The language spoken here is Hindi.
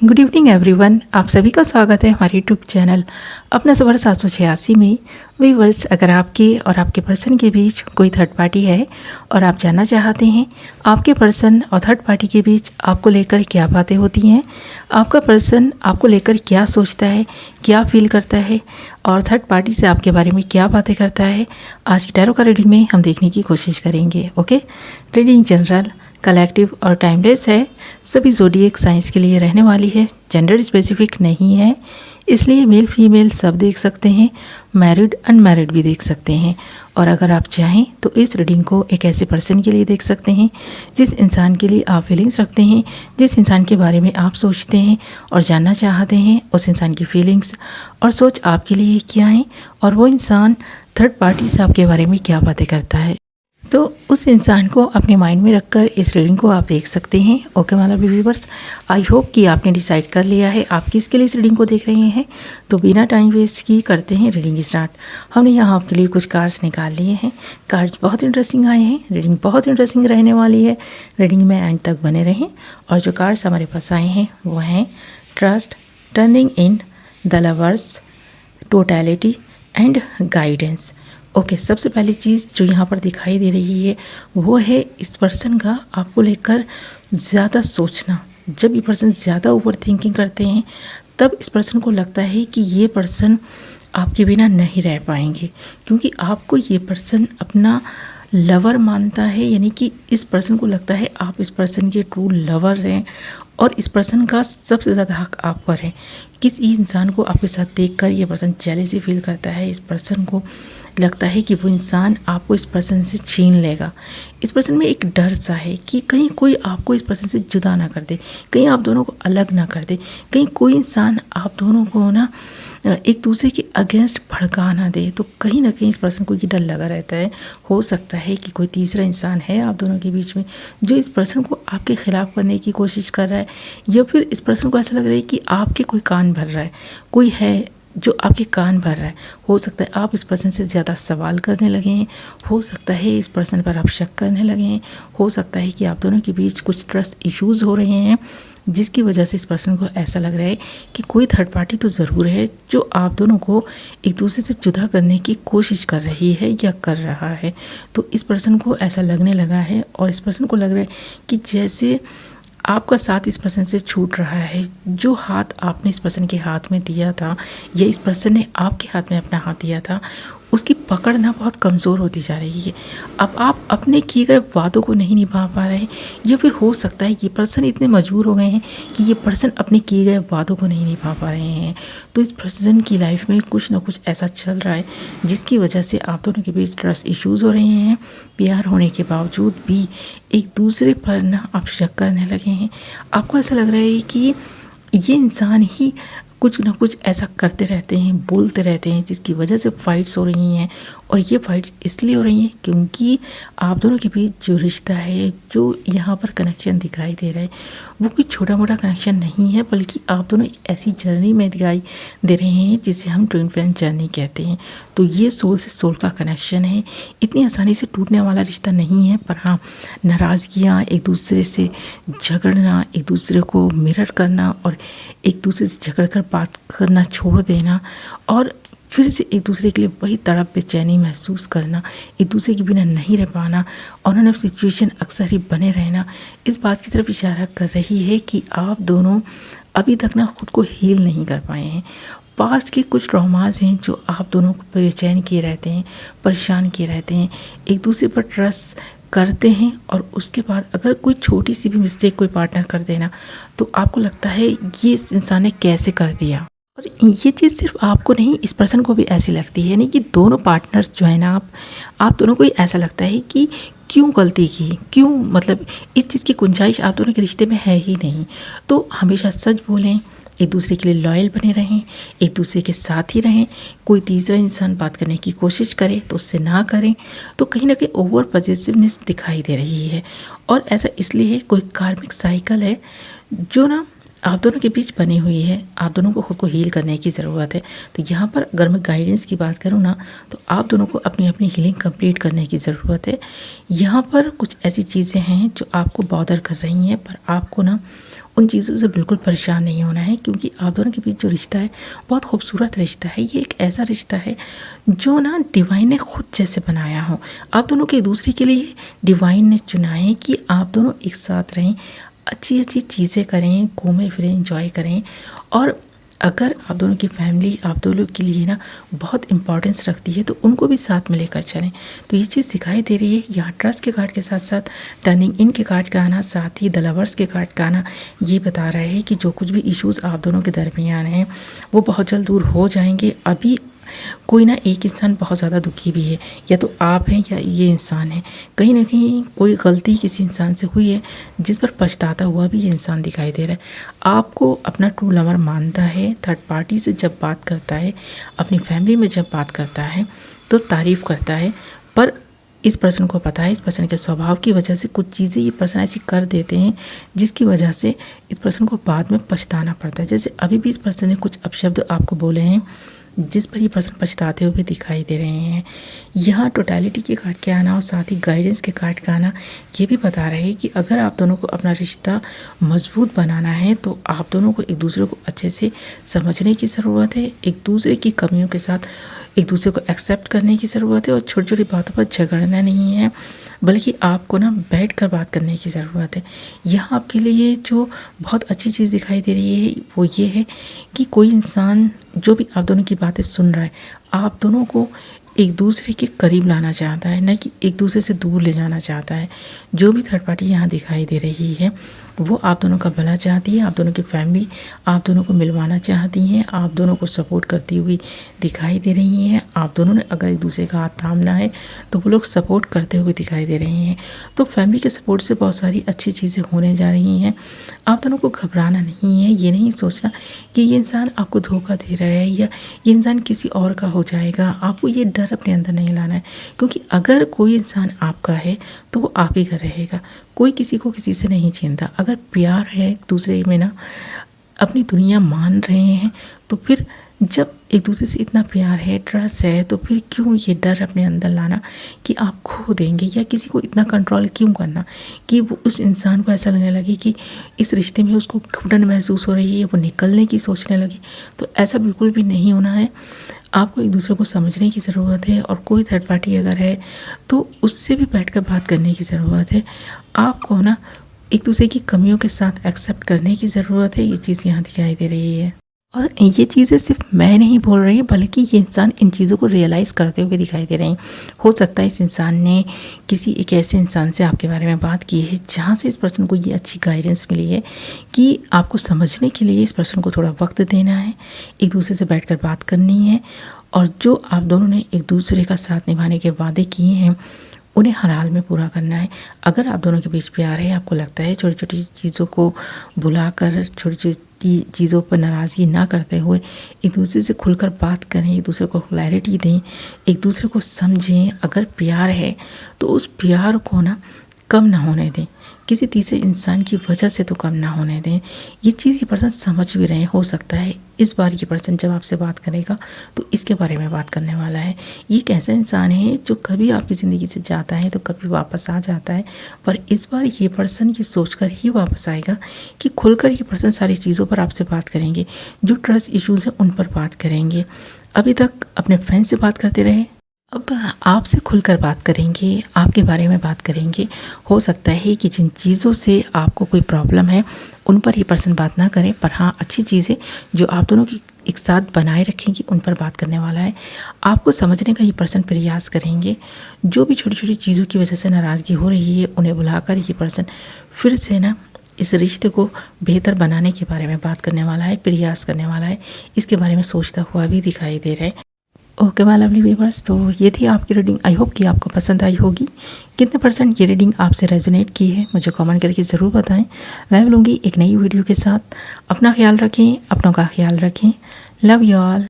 गुड इवनिंग एवरीवन, आप सभी का स्वागत है हमारे यूट्यूब चैनल अपना सफ़र 786 में। व्यूअर्स, अगर आपके और आपके पर्सन के बीच कोई थर्ड पार्टी है और आप जानना चाहते हैं आपके पर्सन और थर्ड पार्टी के बीच आपको लेकर क्या बातें होती हैं, आपका पर्सन आपको लेकर क्या सोचता है, क्या फील करता है और थर्ड पार्टी से आपके बारे में क्या बातें करता है, आज की टैरो का रीडिंग में हम देखने की कोशिश करेंगे। ओके, रीडिंग जनरल, कलेक्टिव और टाइमलेस है। सभी ज़ोडिएक साइंस के लिए रहने वाली है, जेंडर स्पेसिफिक नहीं है, इसलिए मेल फीमेल सब देख सकते हैं, मैरिड अनमैरिड भी देख सकते हैं। और अगर आप चाहें तो इस रीडिंग को एक ऐसे पर्सन के लिए देख सकते हैं जिस इंसान के लिए आप फीलिंग्स रखते हैं, जिस इंसान के बारे में आप सोचते हैं और जानना चाहते हैं उस इंसान की फीलिंग्स और सोच आपके लिए क्या है और वो इंसान थर्ड पार्टी से आपके बारे में क्या बातें करता है। तो उस इंसान को अपने माइंड में रखकर इस रीडिंग को आप देख सकते हैं। Okay my lovely viewers, I hope कि आपने डिसाइड कर लिया है आप किसके लिए इस रीडिंग को देख रहे हैं। तो बिना टाइम वेस्ट की करते हैं रीडिंग स्टार्ट। हमने यहाँ आपके लिए कुछ कार्ड्स निकाल लिए हैं। कार्ड्स बहुत इंटरेस्टिंग आए हैं, रीडिंग बहुत इंटरेस्टिंग रहने वाली है। रीडिंग में एंड तक बने रहें। और जो कार्ड्स हमारे पास आए हैं वो हैं trust, turning in, the lovers, totality and guidance. Okay, सबसे पहली चीज़ जो यहाँ पर दिखाई दे रही है वो है इस पर्सन का आपको लेकर ज़्यादा सोचना। जब ये पर्सन ज़्यादा ओवर थिंकिंग करते हैं तब इस पर्सन को लगता है कि ये पर्सन आपके बिना नहीं रह पाएंगे, क्योंकि आपको ये पर्सन अपना लवर मानता है। यानी कि इस पर्सन को लगता है आप इस पर्सन के ट्रू लवर हैं और इस पर्सन का सबसे ज़्यादा हक आप पर है। किसी इंसान को आपके साथ देखकर ये पर्सन जेलसी फील करता है। इस पर्सन को लगता है कि वो इंसान आपको इस पर्सन से छीन लेगा। इस पर्सन में एक डर सा है कि कहीं कोई आपको इस पर्सन से जुदा ना कर दे, कहीं आप दोनों को अलग ना कर दे, कहीं कोई इंसान आप दोनों को ना एक दूसरे के अगेंस्ट भड़का ना दे। तो कहीं ना कहीं इस पर्सन को ये डर लगा रहता है। हो सकता है कि कोई तीसरा इंसान है आप दोनों के बीच में जो इस पर्सन को आपके खिलाफ करने की कोशिश कर रहा है, या फिर इस पर्सन को ऐसा लग रहा है कि आपके कोई कान भर रहा है, कोई है जो आपके कान भर रहा है। हो सकता है आप इस पर्सन से ज़्यादा सवाल करने लगे हैं, हो सकता है इस पर्सन पर आप शक करने लगे हैं, हो सकता है कि आप दोनों के बीच कुछ ट्रस्ट इश्यूज़ हो रहे हैं जिसकी वजह से इस पर्सन को ऐसा लग रहा है कि कोई थर्ड पार्टी तो ज़रूर है जो आप दोनों को एक दूसरे से जुदा करने की कोशिश कर रही है या कर रहा है। तो इस पर्सन को ऐसा लगने लगा है और इस पर्सन को लग रहा है कि जैसे आपका साथ इस पर्सन से छूट रहा है। जो हाथ आपने इस पर्सन के हाथ में दिया था या इस पर्सन ने आपके हाथ में अपना हाथ दिया था, उसकी पकड़ ना बहुत कमज़ोर होती जा रही है। अब आप अपने किए गए वादों को नहीं निभा पा रहे हैं, या फिर हो सकता है ये पर्सन इतने मजबूर हो गए हैं कि ये पर्सन अपने किए गए वादों को नहीं निभा पा रहे हैं। तो इस पर्सन की लाइफ में कुछ ना कुछ ऐसा चल रहा है जिसकी वजह से आप दोनों के बीच ट्रस्ट इश्यूज़ हो रहे हैं। प्यार होने के बावजूद भी एक दूसरे पर ना आप शक करने लगे हैं। आपको ऐसा लग रहा है कि ये इंसान ही कुछ ना कुछ ऐसा करते रहते हैं, बोलते रहते हैं, जिसकी वजह से फ़ाइट्स हो रही हैं। और ये फ़ाइट्स इसलिए हो रही हैं क्योंकि आप दोनों के बीच जो रिश्ता है, जो यहाँ पर कनेक्शन दिखाई दे रहा है, वो कोई छोटा मोटा कनेक्शन नहीं है, बल्कि आप दोनों ऐसी जर्नी में दिखाई दे रहे हैं जिसे हम ट्विन फ्लेम जर्नी कहते हैं। तो ये सोल से सोल का कनेक्शन है, इतनी आसानी से टूटने वाला रिश्ता नहीं है। पर हाँ, नाराज़गियाँ, एक दूसरे से झगड़ना, एक दूसरे को मिरर करना और एक दूसरे से झगड़ कर बात करना छोड़ देना और फिर से एक दूसरे के लिए वही तड़प बेचैनी महसूस करना, एक दूसरे के बिना नहीं रह पाना और ऑन ऑफ सिचुएशन अक्सर ही बने रहना, इस बात की तरफ इशारा कर रही है कि आप दोनों अभी तक ना खुद को हील नहीं कर पाए हैं। पास्ट के कुछ ट्रॉमास हैं जो आप दोनों को बेचैन किए रहते हैं, परेशान किए रहते हैं, एक दूसरे पर ट्रस्ट करते हैं और उसके बाद अगर कोई छोटी सी भी मिस्टेक कोई पार्टनर कर देना तो आपको लगता है ये इस इंसान ने कैसे कर दिया। और ये चीज़ सिर्फ आपको नहीं, इस पर्सन को भी ऐसी लगती है। यानी कि दोनों पार्टनर्स जो है ना, आप दोनों को ऐसा लगता है कि क्यों गलती की, क्यों, मतलब इस चीज़ की गुंजाइश आप दोनों के रिश्ते में है ही नहीं। तो हमेशा सच बोलें, एक दूसरे के लिए लॉयल बने रहें, एक दूसरे के साथ ही रहें। कोई तीसरा इंसान बात करने की कोशिश करे तो उससे ना करें। तो कहीं ना कहीं ओवर पॉजिटिवनेस दिखाई दे रही है और ऐसा इसलिए है, कोई कार्मिक साइकिल है जो ना आप दोनों के बीच बनी हुई है। आप दोनों को खुद को हील करने की ज़रूरत है। तो यहाँ पर अगर मैं गाइडेंस की बात करूँ ना, तो आप दोनों को अपनी अपनी हीलिंग कंप्लीट करने की ज़रूरत है। यहाँ पर कुछ ऐसी चीज़ें हैं जो आपको बॉदर कर रही हैं, पर आपको ना उन चीज़ों से बिल्कुल परेशान नहीं होना है, क्योंकि आप दोनों के बीच जो रिश्ता है बहुत खूबसूरत रिश्ता है। ये एक ऐसा रिश्ता है जो ना डिवाइन ने खुद जैसे बनाया हो। आप दोनों के एक दूसरे के लिए डिवाइन ने चुना है कि आप दोनों एक साथ रहें, अच्छी अच्छी चीज़ें करें, घूमें फिरें, एंजॉय करें। और अगर आप दोनों की फैमिली आप दोनों के लिए ना बहुत इंपॉर्टेंस रखती है तो उनको भी साथ में लेकर चलें। तो ये चीज़ दिखाई दे रही है। यहाँ ट्रस्ट के कार्ड के साथ साथ टर्निंग इन के कार्ड का आना, साथ ही द लवर्स के कार्ड का आना ये बता रहा है कि जो कुछ भी इश्यूज़ आप दोनों के दरमियान हैं वो बहुत जल्द दूर हो जाएंगे। अभी कोई ना एक इंसान बहुत ज़्यादा दुखी भी है, या तो आप हैं या ये इंसान है। कहीं ना कहीं कोई गलती किसी इंसान से हुई है जिस पर पछताता हुआ भी ये इंसान दिखाई दे रहा है। आपको अपना ट्रू लवर मानता है। थर्ड पार्टी से जब बात करता है, अपनी फैमिली में जब बात करता है तो तारीफ़ करता है, पर इस पर्सन को पता है इस पर्सन के स्वभाव की वजह से कुछ चीज़ें ये पर्सन ऐसी कर देते हैं जिसकी वजह से इस पर्सन को बाद में पछताना पड़ता है। जैसे अभी भी इस पर्सन ने कुछ अपशब्द आपको बोले हैं जिस पर ये पर्सन पछताते हुए दिखाई दे रहे हैं। यहाँ टोटलिटी के कार्ड के आना और साथ ही गाइडेंस के कार्ड का आना ये भी बता रहे हैं कि अगर आप दोनों को अपना रिश्ता मजबूत बनाना है तो आप दोनों को एक दूसरे को अच्छे से समझने की ज़रूरत है, एक दूसरे की कमियों के साथ एक दूसरे को एक्सेप्ट करने की ज़रूरत है, और छोटी छोटी बातों पर झगड़ना नहीं है, बल्कि आपको ना बैठ कर बात करने की ज़रूरत है। यहाँ आपके लिए जो बहुत अच्छी चीज़ दिखाई दे रही है वो ये है कि कोई इंसान जो भी आप दोनों की बातें सुन रहा है, आप दोनों को एक दूसरे के करीब लाना चाहता है, न कि एक दूसरे से दूर ले जाना चाहता है। जो भी थर्ड पार्टी यहाँ दिखाई दे रही है वो आप दोनों का भला चाहती है, आप दोनों की फैमिली आप दोनों को मिलवाना चाहती हैं, आप दोनों को सपोर्ट करती हुई दिखाई दे रही हैं। आप दोनों ने अगर एक दूसरे का हाथ थामना है तो वो लोग सपोर्ट करते हुए दिखाई दे रहे हैं। तो फैमिली के सपोर्ट से बहुत सारी अच्छी चीज़ें होने जा रही हैं। आप दोनों को घबराना नहीं है, ये नहीं सोचना कि ये इंसान आपको धोखा दे रहा है या ये इंसान किसी और का हो जाएगा। आपको ये डर अपने अंदर नहीं लाना है, क्योंकि अगर कोई इंसान आपका है तो वो आप ही का रहेगा। कोई किसी को किसी से नहीं छीनता। अगर प्यार है एक दूसरे में ना, अपनी दुनिया मान रहे हैं, तो फिर जब एक दूसरे से इतना प्यार है, ट्रस्ट है, तो फिर क्यों ये डर अपने अंदर लाना कि आप खो देंगे, या किसी को इतना कंट्रोल क्यों करना कि वो उस इंसान को ऐसा लगने लगे कि इस रिश्ते में उसको घुटन महसूस हो रही है, वो निकलने की सोचने लगे। तो ऐसा बिल्कुल भी नहीं होना है। आपको एक दूसरे को समझने की ज़रूरत है, और कोई थर्ड पार्टी अगर है तो उससे भी बैठकर बात करने की ज़रूरत है। आपको ना एक दूसरे की कमियों के साथ एक्सेप्ट करने की ज़रूरत है। ये चीज़ यहाँ दिखाई दे रही है, और ये चीज़ें सिर्फ मैं नहीं बोल रही, बल्कि ये इंसान इन चीज़ों को रियलाइज़ करते हुए दिखाई दे रहे हैं। हो सकता है इस इंसान ने किसी एक ऐसे इंसान से आपके बारे में बात की है जहाँ से इस पर्सन को ये अच्छी गाइडेंस मिली है कि आपको समझने के लिए इस पर्सन को थोड़ा वक्त देना है, एक दूसरे से बैठकर बात करनी है, और जो आप दोनों ने एक दूसरे का साथ निभाने के वादे किए हैं उन्हें हर हाल में पूरा करना है। अगर आप दोनों के बीच प्यार है, आपको लगता है छोटी छोटी चीज़ों को बुलाकर, छोटी छोटी चीज़ों पर नाराज़गी ना करते हुए एक दूसरे से खुलकर बात करें, एक दूसरे को क्लैरिटी दें, एक दूसरे को समझें। अगर प्यार है तो उस प्यार को ना कम ना होने दें, किसी तीसरे इंसान की वजह से तो कम ना होने दें। ये चीज़ ये पर्सन समझ भी रहे। हो सकता है इस बार ये पर्सन जब आपसे बात करेगा तो इसके बारे में बात करने वाला है। ये एक ऐसा इंसान है जो कभी आपकी ज़िंदगी से जाता है तो कभी वापस आ जाता है, पर इस बार ये पर्सन ये सोचकर ही वापस आएगा कि खुलकर ये पर्सन सारी चीज़ों पर आपसे बात करेंगे, जो ट्रस्ट इश्यूज़ हैं उन पर बात करेंगे। अभी तक अपने फ्रेंड से बात करते रहे, अब आपसे खुलकर बात करेंगे, आपके बारे में बात करेंगे। हो सकता है कि जिन चीज़ों से आपको कोई प्रॉब्लम है उन पर ये पर्सन बात ना करें, पर हाँ अच्छी चीज़ें जो आप दोनों की एक साथ बनाए रखेंगी उन पर बात करने वाला है। आपको समझने का ये पर्सन प्रयास करेंगे। जो भी छोटी छोटी चीज़ों की वजह से नाराज़गी हो रही है उन्हें बुलाकर ये पर्सन फिर से ना इस रिश्ते को बेहतर बनाने के बारे में बात करने वाला है, प्रयास करने वाला है। इसके बारे में सोचता हुआ भी दिखाई दे रहा है। ओके माय लवली व्यूअर्स, तो ये थी आपकी रीडिंग। आई होप कि आपको पसंद आई होगी। कितने परसेंट ये रीडिंग आपसे रेजोनेट की है मुझे कमेंट करके ज़रूर बताएं। मैं मिलूँगी एक नई वीडियो के साथ। अपना ख्याल रखें, अपनों का ख्याल रखें। Love you all.